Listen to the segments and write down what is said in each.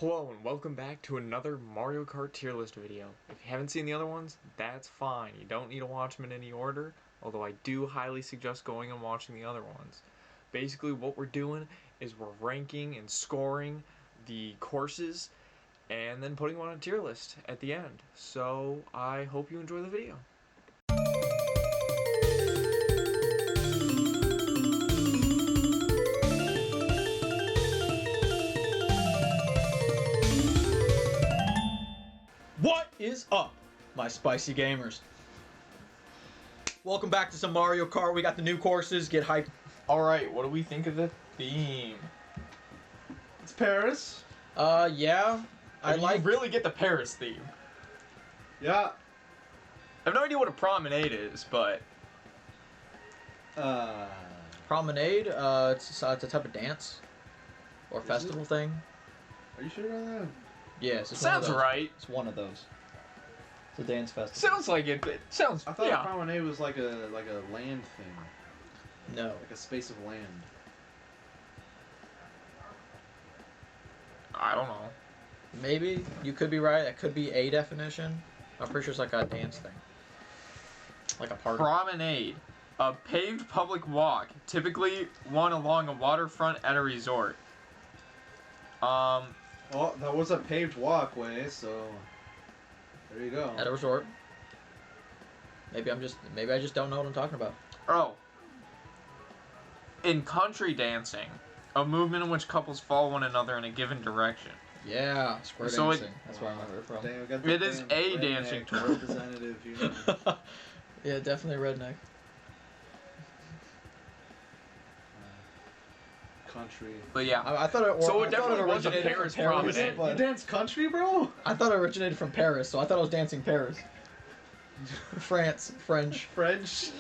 Hello and welcome back to another Mario Kart tier list video. If you haven't seen the other ones, that's fine. You don't need to watch them in any order, although I do highly suggest going and watching the other ones. Basically what we're doing is we're ranking and scoring the courses and then putting them on a tier list at the end. So I hope you enjoy the video. What is up, my spicy gamers? Welcome back to some Mario Kart. We got the new courses. Get hyped. Alright, what do we think of the theme? It's Paris. Yeah. I mean, you really get the Paris theme. Yeah. I have no idea what a promenade is, but... Promenade, it's a type of dance. Or festival thing. Are you sure about that? Yes, it's sounds right. It's one of those. It's a dance festival. Sounds like it, but sounds. I thought a promenade was like a land thing. No. Like a space of land. I don't know. Maybe. You could be right. That could be a definition. I'm pretty sure it's like a dance thing. Like a party. Promenade. A paved public walk, typically one along a waterfront at a resort. Well, that was a paved walkway, so there you go. At a resort. Maybe I just don't know what I'm talking about. Oh. In country dancing, a movement in which couples follow one another in a given direction. Yeah, square So dancing. That's where I remember it from. Damn, got It is a dancing term. Representative, you know. Yeah, definitely redneck. Country. But yeah. I thought it. So I it thought definitely was a originated Paris from Paris, promenade. but- You dance country, bro? I thought it originated from Paris, so I thought it was dancing Paris. France, French. French.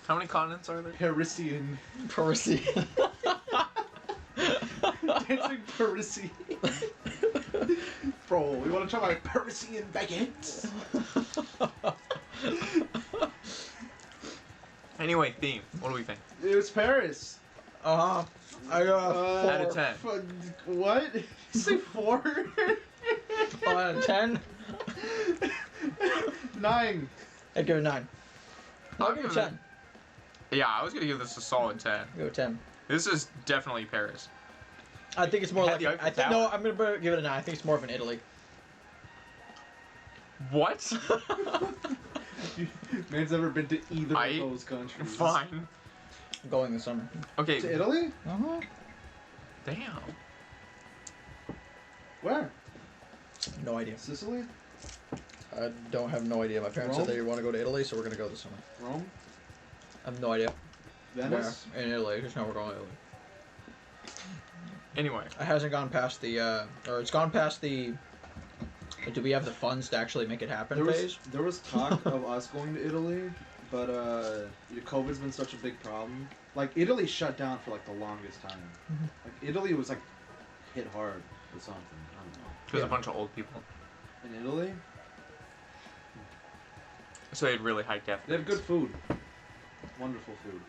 How many continents are there? Parisian. Parisian. Dancing Parisian. Bro, we want to try my Parisian baguettes. Anyway, theme. What do we think? It was Paris. I got 4 Out of 10. What? You say 4? Out of 10. 9. I'd give it 9. I'll give give it it 10. Yeah, I was gonna give this a solid 10. Give it 10. This is definitely Paris. I think it's more Had like. the Eiffel I think Tower. no. I'm gonna give it a 9. I think it's more of an Italy. What? Man's never been to either of those countries. Fine. I'm going this summer. Okay. To Italy? Damn. Where? No idea. Sicily? I don't have no idea. My parents Rome? said they want to go to Italy, so we're gonna go this summer. Rome? I have no idea. Venice? Where? In Italy. Just know we're going to Italy. Anyway. It hasn't gone past the, or it's gone past the, do we have the funds to actually make it happen phase? There was talk of us going to Italy, but COVID's been such a big problem. Like, Italy shut down for, like, the longest time. Like, Italy was, like, hit hard or something. I don't know. There's a bunch of old people. In Italy? So they had really high death They have rates. good food. Wonderful food.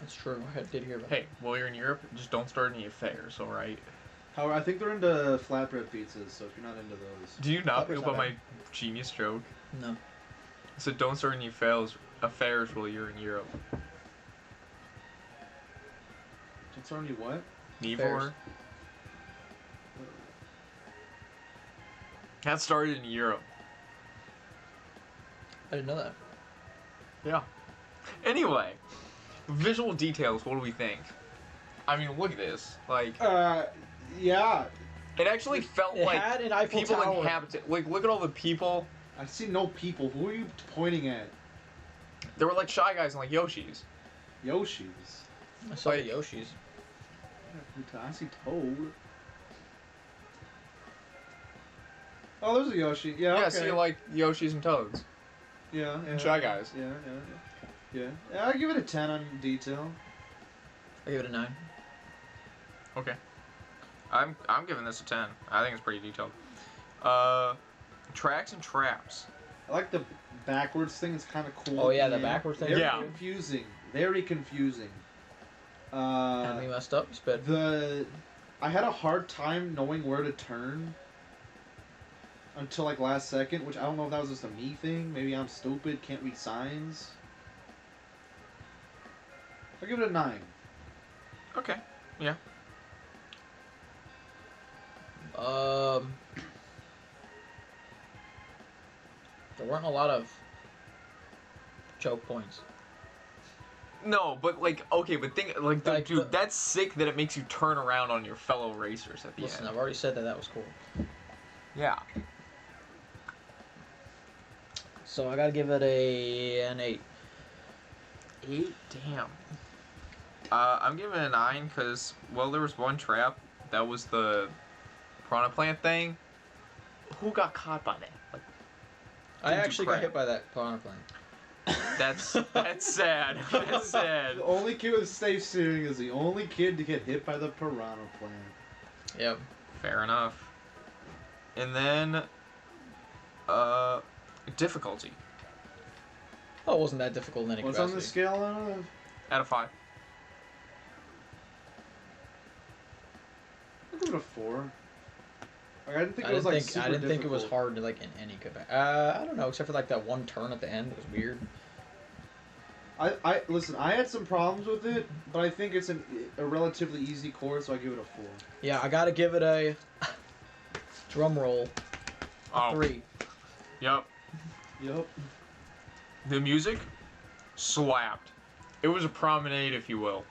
That's true. I did hear about Hey, while you're in Europe, just don't start any affairs, alright? However, I think they're into flatbread pizzas, so if you're not into those... Do you not know Flatbread's about not my genius joke? that. No. So don't start any affairs while you're in Europe. Don't start any what? Nivor? That started in Europe. I didn't know that. Yeah. Anyway, visual details, what do we think? I mean, look at this. Like, Yeah. it actually felt It like had an Eiffel people Tower. inhabited. Like, look at all the people. I see no people. Who are you pointing at? There were like Shy Guys and like Yoshis. Yoshis. I saw Like- the Yoshis. I see Toad. Oh, there's a Yoshi. Yeah, Yeah, okay. see like Yoshis and Toads. Yeah, And Shy Guys. Yeah. Yeah, I give it a 10 on detail. I give it a 9. Okay. I'm giving this a 10. I think it's pretty detailed. Tracks and traps. I like the backwards thing. It's kind of cool. Oh, yeah, the backwards thing? Very Yeah. confusing. Very confusing. Enemy messed up. You sped. I had a hard time knowing where to turn until like last second, which I don't know if that was just a me thing. Maybe I'm stupid, can't read signs. I'll give it a 9. Okay. Yeah. There weren't a lot of choke points. No, but like, okay, but think like, Like dude, the- that's sick that it makes you turn around on your fellow racers at the Listen, end. I've already said that was cool. Yeah. So I gotta give it an 8. 8? Damn. I'm giving it a 9 because, well, there was one trap. That was the piranha plant thing. Who got caught by that? Like, I Didn't do actually got crap. hit by that piranha plant. that's sad. That's sad. The only kid with safe steering is the only kid to get hit by the piranha plant. Yep. Fair enough. And then, difficulty Oh, it wasn't that difficult in any What's on capacity. the scale out of? out of 5. I'll give it a 4. Like, I didn't think I it was didn't like think super I didn't think it was difficult. hard like in any capacity. I don't know, except for like that one turn at the end. It was weird. I listen. I had some problems with it, but I think it's a relatively easy course, so I give it a 4. Yeah, I gotta give it a drum roll. Oh. 3. Yep. Yep. The music slapped. It was a promenade, if you will.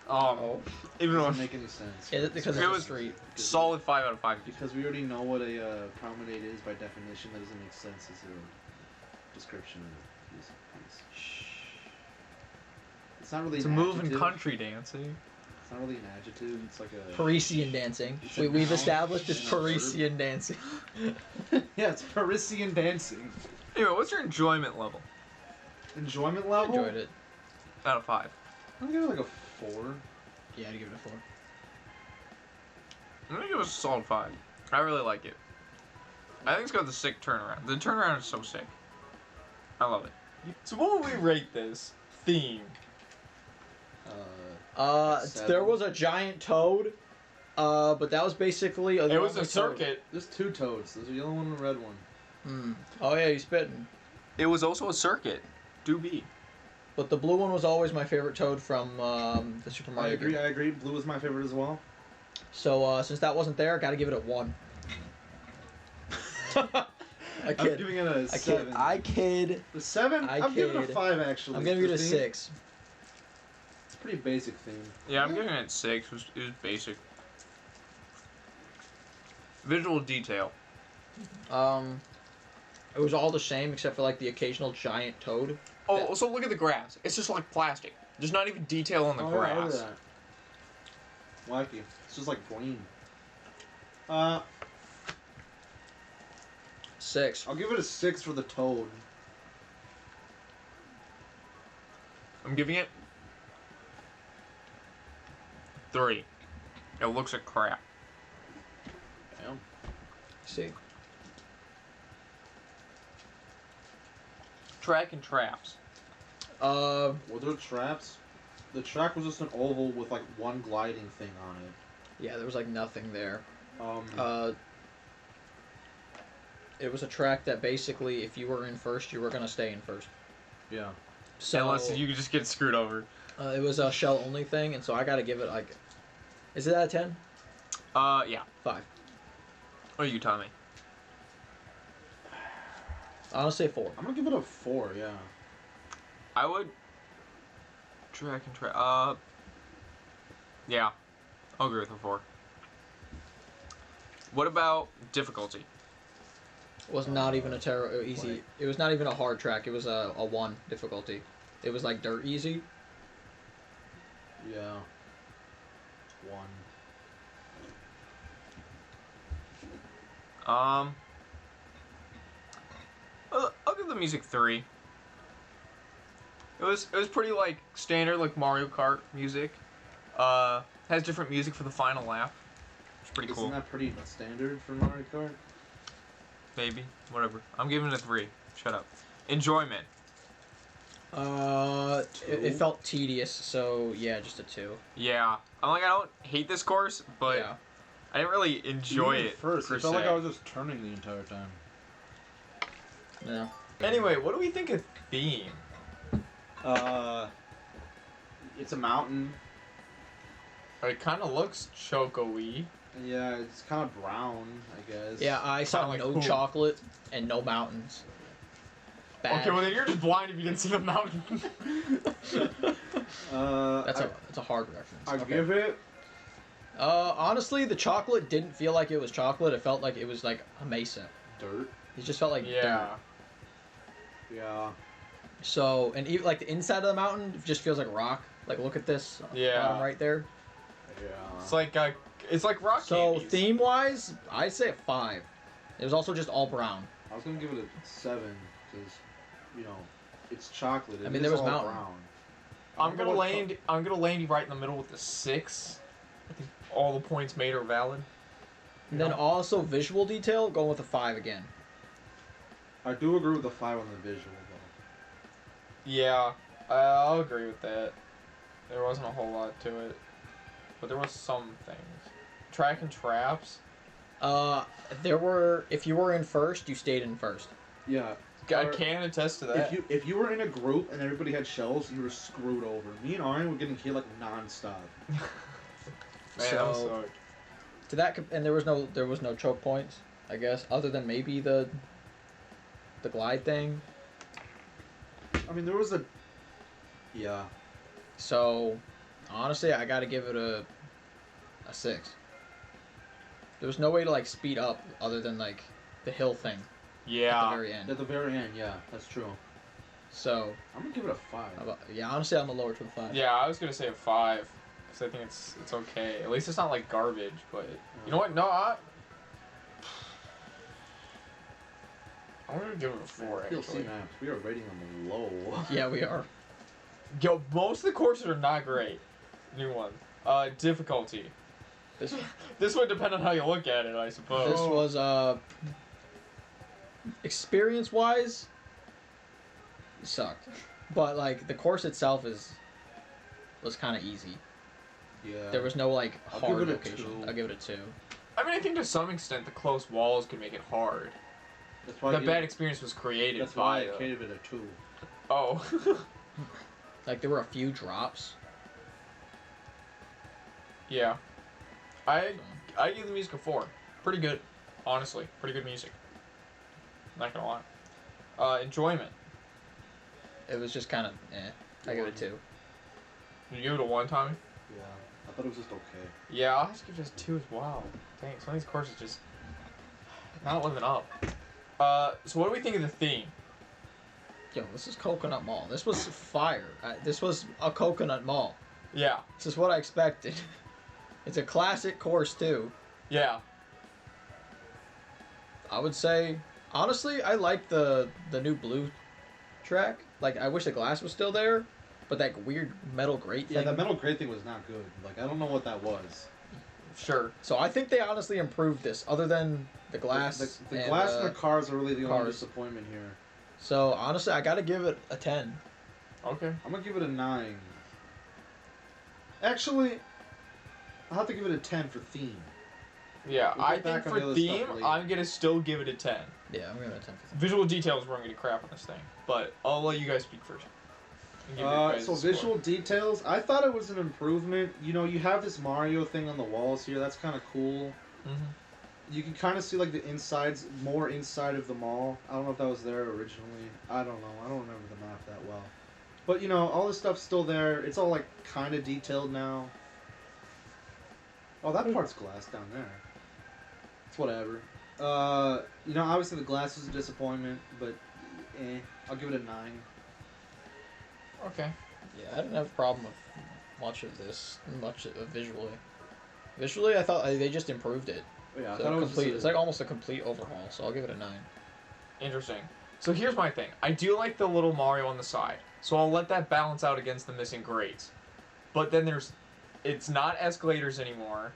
Oh. Even though Doesn't make any sense. Is it because It it's a was- street? solid 5 out of 5. Because we already know what a promenade is by definition. That doesn't make sense as a description of a music piece. It's not really. It's a an moving adjective. country dancing. It's not really an adjective. It's like a. Parisian dancing. You should We've know. established it's You know, Parisian dancing. Yeah, it's Parisian dancing. Anyway, what's your enjoyment level Enjoyment I level. enjoyed it. out of 5? I'm gonna give it like a 4. Yeah, I'd give it a 4. I'm gonna give it a solid 5. I really like it. I think it's got the sick turnaround. The turnaround is so sick. I love it. So what would we rate this theme? Seven. There was a giant toad, but that was basically It was only a toad. circuit. There's 2 toads. There's a yellow one and a red one. Hmm. Oh yeah, he's spitting. It was also a circuit. Do be. But the blue one was always my favorite toad from the Super I Mario agree. game. I agree. Blue is my favorite as well. So since that wasn't there, I gotta give it a 1. I I'm kid. giving it a 7. I kid. The 7? I I'm giving it a kid. 5 actually. I'm gonna give it a The theme- 6. It's a pretty basic theme. Yeah, I'm giving it 6. It was basic. Visual detail. It was all the same except for like the occasional giant toad. Oh, also look at the grass. It's just like plastic. There's not even detail on the Oh, yeah, look at grass. that. Wacky. It's just like green. 6. I'll give it a 6 for the toad. I'm giving it 3. It looks like crap. Damn. See. Track and traps. Were there traps? The track was just an oval with like one gliding thing on it. Yeah, there was like nothing there. Um, It was a track that basically, if you were in first, you were gonna stay in first. yeah. So Unless you just get screwed over. it was a shell only thing, and so I gotta give it like, is it out of 10? Yeah. 5. What are you, Tommy? I'll say 4. I'm gonna give it a 4, yeah. I would. Track and trap. Yeah. I'll agree with a 4. What about difficulty? It was not even a easy. Like- It was not even a hard track. It was a 1 difficulty. It was like dirt easy. Yeah. 1. I'll give the music 3. It was pretty like standard like Mario Kart music. Has different music for the final lap. It's pretty cool. Isn't that pretty standard for Mario Kart? Maybe. Whatever. I'm giving it a 3. Shut up. Enjoyment. It felt tedious, so yeah, just a 2. Yeah. I don't hate this course, but Yeah. I didn't really enjoy Even it. First, per it felt se. like I was just turning the entire time. Yeah. Anyway, what do we think of theme? It's a mountain. It kind of looks choco-y. Yeah, it's kind of brown, I guess. Yeah, I saw Kinda like no poop. chocolate and no mountains. Bad. Okay, well then you're just blind if you didn't see the mountain. That's a hard reference. I Okay. give it. Honestly, the chocolate didn't feel like it was chocolate. It felt like it was like a mesa. Dirt. It just felt like Yeah. dirt. Yeah. So, and even like the inside of the mountain just feels like rock. Like look at this Yeah. bottom right there. Yeah. It's like rock So candies. theme wise, I'd say a 5. It was also just all brown. I was gonna give it a 7 because, it's chocolate. I mean, there was all mountain. brown. I'm gonna land you right in the middle with the 6. I think all the points made are valid. And then Yeah. also visual detail, going with a 5 again. I do agree with the 5 on the visual though. Yeah, I'll agree with that. There wasn't a whole lot to it, but there was some things. Track and traps. There were, if you were in first, you stayed in first. Yeah. I can attest to that. If you were in a group and everybody had shells, you were screwed over. Me and Aryan were getting hit like nonstop. Man, that So- sucked. To that, and there was no choke points, I guess, other than maybe the glide thing. I mean, there was a. Yeah. So, honestly, I gotta give it a 6. There was no way to like speed up other than like the hill thing at the Yeah. very end. At the very end, yeah, that's true. So, I'm gonna give it a 5. honestly, I'm a lower to the 5. Yeah, I was gonna say a 5, because I think it's okay. At least it's not like garbage. But you know what? No, I'm gonna give it a 4. DLC Actually. maps, we are rating them low. Yeah, we are. Yo, most of the courses are not great. New one. Difficulty. This This would depend on how you look at it, I suppose. this was experience wise, it sucked, but like the course itself was kind of easy. Yeah. There was no like I'll hard give it a location. 2. I'll give it a 2. I mean, I think to some extent the close walls can make it hard. That's why The bad experience was created That's why by I gave it a 2. Oh. Like there were a few drops. Yeah. I give the music a 4. Pretty good. Honestly. Pretty good music. Not gonna lie. Enjoyment. It was just kind of I give it a 2. You give it a 1, Tommy? Yeah. I thought it was just okay. Yeah, I'll just give it a 2 as well. Dang, some of these courses just not living up. So what do we think of the theme? Yo, this is Coconut Mall. This was fire. This was a coconut mall. Yeah. This is what I expected. It's a classic course too. Yeah. I would say, honestly, I like the new blue track. Like, I wish the glass was still there, but that weird metal grate thing. Yeah, that metal grate thing was not good. Like, I don't know what that was. Sure. So I think they honestly improved this, other than the glass. The glass and the cars are really the only cars. disappointment here. So honestly, I gotta give it a 10. Okay. I'm gonna give it a 9. Actually, I'll have to give it a 10 for theme. Yeah, We'll I get think back on for the other theme, stuff later. I'm gonna still give it a 10. Yeah, I'm gonna give it a 10 for theme. Visual details were gonna crap on this thing, but I'll let you guys speak first. And give your guys' So score. visual details, I thought it was an improvement. You have this Mario thing on the walls here. That's kind of cool. Mhm. You can kind of see like the insides, more inside of the mall. I don't know if that was there originally. I don't know. I don't remember the map that well. But all this stuff's still there. It's all like kind of detailed now. Oh, that part's glass down there. It's whatever. Obviously the glass was a disappointment, but I'll give it a 9. Okay. Yeah, I didn't have a problem with much of visually. Visually, I thought they just improved it. Yeah, I So thought it was complete. just It's like almost a complete overhaul. So I'll give it a 9. Interesting. So here's my thing. I do like the little Mario on the side, so I'll let that balance out against the missing grates. But then it's not escalators anymore,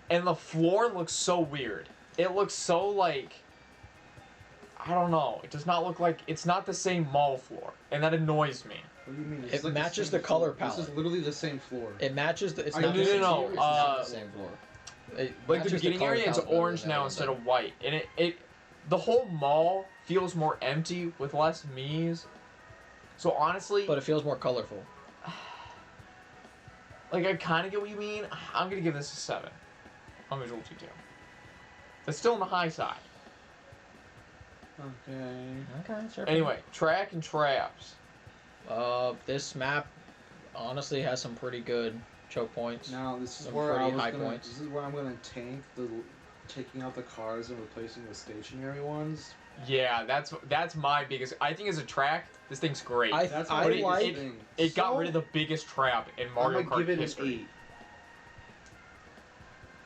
and the floor looks so weird. It looks so like, I don't know. It does not look like it's not the same mall floor, and that annoys me. What do you mean? It like matches same the color floor. This palette. is literally the same floor. It matches the. It's Are not you the doing same it? floor. It's not the Oh. same floor. It Like the matches beginning color area, it's palette better orange than now that instead one of white, and the whole mall feels more empty with less Miis. So honestly, does. But it feels more colorful. like I kind of get what you mean. I'm gonna give this a 7 on visual detail. That's still on the high side. Okay. Okay, sure. Anyway, track and traps. This map honestly has some pretty good choke points. Now this is Some where pretty high points. This is where I'm gonna tank taking out the cars and replacing the stationary ones. Yeah, that's my biggest. I think as a track, this thing's great. That's I my biggest like- thing. It got So, rid of the biggest trap in I'm Mario gonna Kart give it history.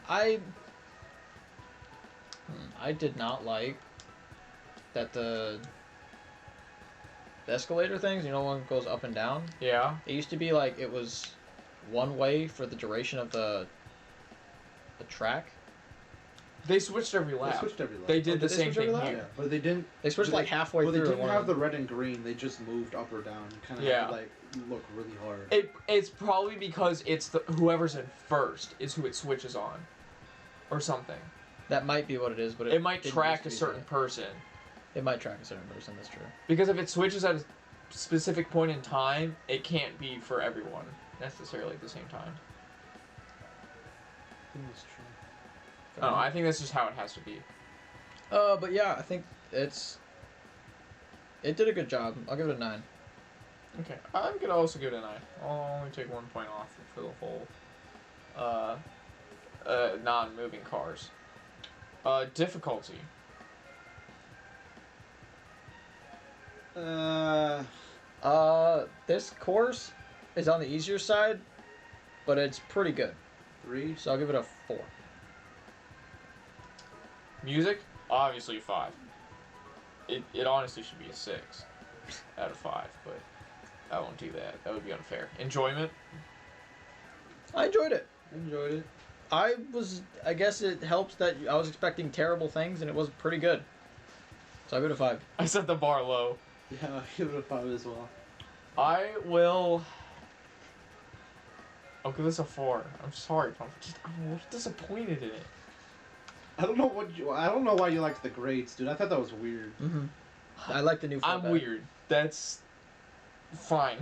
an 8. I did not like that the escalator things, you know, one goes up and down. Yeah. It used to be like it was one way for the duration of the track. They switched every They lap. switched every lap. They did Oh, the did they same switch every thing lap? here. Yeah, but they didn't. They switched But like halfway Well, through. they didn't one have of the red and green. They just moved up or down. You kind of Yeah. had to, like look really hard. It's probably because it's whoever's in first is who it switches on, or something. That might be what it is, but It might didn't track a used to be certain that. person. It might track a certain person. That's true. Because if it switches at a specific point in time, it can't be for everyone necessarily at the same time. I think that's true. I don't know, I think that's just how it has to be. But yeah, I think it did a good job. I'll give it a 9. Okay, I'm gonna also give it a 9. I'll only take 1 point off for the whole non-moving cars. Difficulty. This course is on the easier side, but it's pretty good. 3. So I'll give it a 4. Music, obviously a 5. It honestly should be a 6 out of 5, but I won't do that. That would be unfair. Enjoyment, I enjoyed it. Enjoyed it. I guess it helps that I was expecting terrible things and it was pretty good. So I'll give it a 5. I set the bar low. Yeah, I'll give it a 5 as well. I will. I'll give this a 4. I'm sorry, but I'm a little disappointed in it. I don't know why you liked the grades, dude. I thought that was weird. Mm-hmm. I like the new I'm format. weird. That's fine.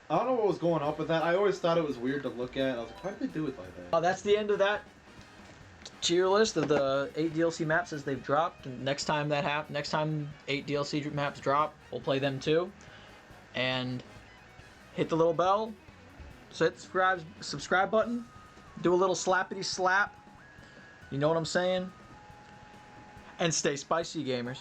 I don't know what was going up with that. I always thought it was weird to look at. I was like, why did they do it like that? That's the end of that tier list of the 8 DLC maps as they've dropped. And next time 8 DLC maps drop, we'll play them too. And hit the little bell, subscribe button, do a little slappity slap. You know what I'm saying? And stay spicy, gamers.